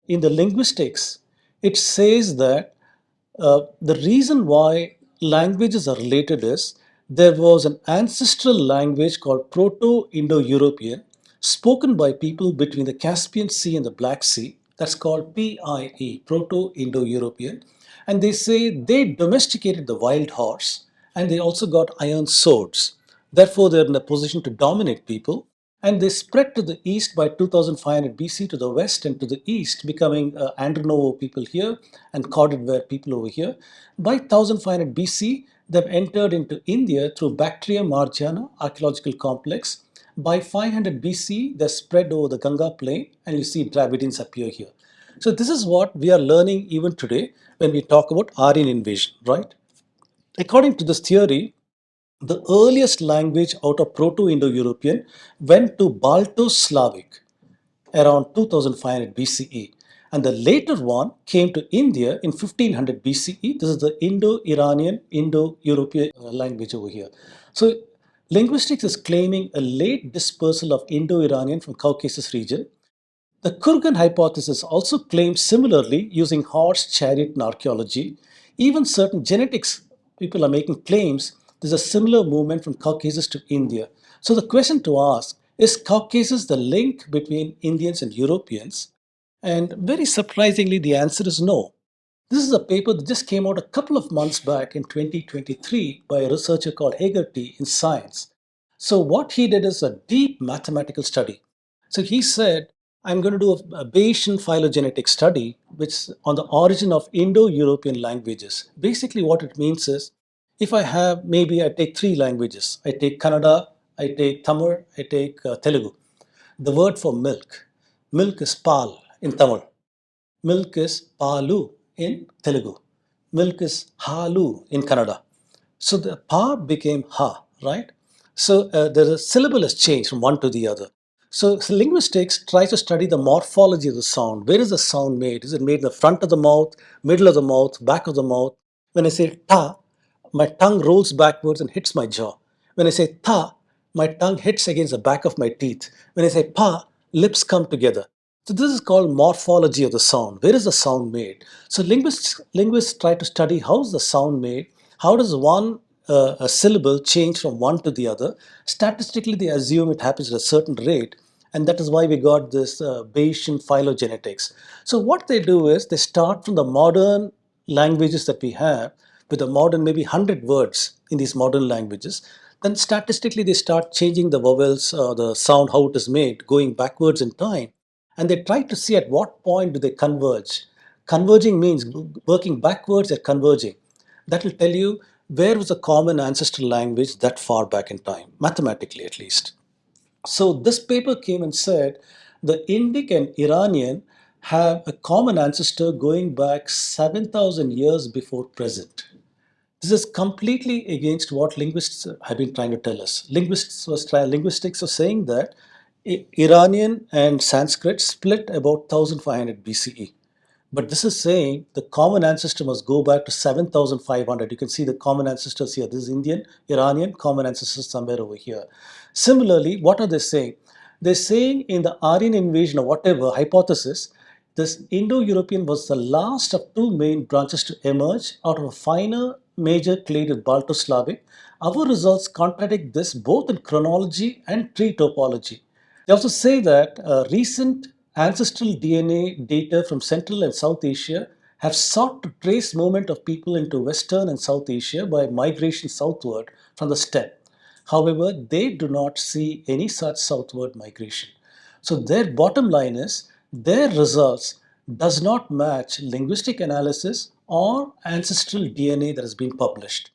in the linguistics, it says that the reason why languages are related is there was an ancestral language called Proto-Indo-European spoken by people between the Caspian Sea and the Black Sea. That's called PIE, Proto-Indo-European. And they say they domesticated the wild horse and they also got iron swords. Therefore, they're in a position to dominate people. And they spread to the east by 2500 BC to the west and to the east, becoming Andronovo people here and corded ware people over here. By 1500 BC, they've entered into India through Bactria Margiana archaeological complex. By 500 BC, they're spread over the Ganga plain, and you see Dravidians appear here. So this is what we are learning even today when we talk about Aryan invasion, right? According to this theory, the earliest language out of Proto-Indo-European went to Balto-Slavic around 2500 BCE. And the later one came to India in 1500 BCE. This is the Indo-Iranian, Indo-European language over here. So linguistics is claiming a late dispersal of Indo-Iranian from Caucasus region. The Kurgan hypothesis also claims similarly using horse, chariot, and archaeology. Even certain genetics people are making claims there's a similar movement from Caucasus to India. So the question to ask is Caucasus the link between Indians and Europeans? And very surprisingly, the answer is no. This is a paper that just came out a couple of months back in 2023 by a researcher called Hegarty in Science. So what he did is a deep mathematical study. So he said, I'm going to do a Bayesian phylogenetic study which on the origin of Indo-European languages. Basically what it means is, if I have, maybe I take three languages. I take Kannada, I take Tamil, I take Telugu. The word for milk is pal in Tamil. Milk is palu in Telugu. Milk is halu in Kannada. So the pa became ha, right? So the syllable has changed from one to the other. So linguistics tries to study the morphology of the sound. Where is the sound made? Is it made in the front of the mouth, middle of the mouth, back of the mouth? When I say ta, my tongue rolls backwards and hits my jaw. When I say ta, my tongue hits against the back of my teeth. When I say pa, lips come together. So this is called morphology of the sound. Where is the sound made? So linguists try to study how is the sound made. How does one a syllable change from one to the other? Statistically, they assume it happens at a certain rate, and that is why we got this Bayesian phylogenetics. So what they do is they start from the modern languages that we have with a modern maybe 100 words in these modern languages. Then statistically, they start changing the vowels, the sound, how it is made, going backwards in time, and they try to see at what point do they converge. Converging means working backwards at converging. That will tell you where was a common ancestral language that far back in time, mathematically at least. So this paper came and said the Indic and Iranian have a common ancestor going back 7,000 years before present. This is completely against what linguists have been trying to tell us. Linguistics are saying that Iranian and Sanskrit split about 1500 BCE. But this is saying the common ancestor must go back to 7500. You can see the common ancestors here. This is Indian, Iranian, common ancestors somewhere over here. Similarly, what are they saying? They're saying in the Aryan invasion or whatever hypothesis, this Indo-European was the last of two main branches to emerge out of a finer major clade with Balto-Slavic. Our results contradict this both in chronology and tree topology. They also say that recent ancestral DNA data from Central and South Asia have sought to trace movement of people into Western and South Asia by migration southward from the steppe. However, they do not see any such southward migration. So their bottom line is their results does not match linguistic analysis or ancestral DNA that has been published.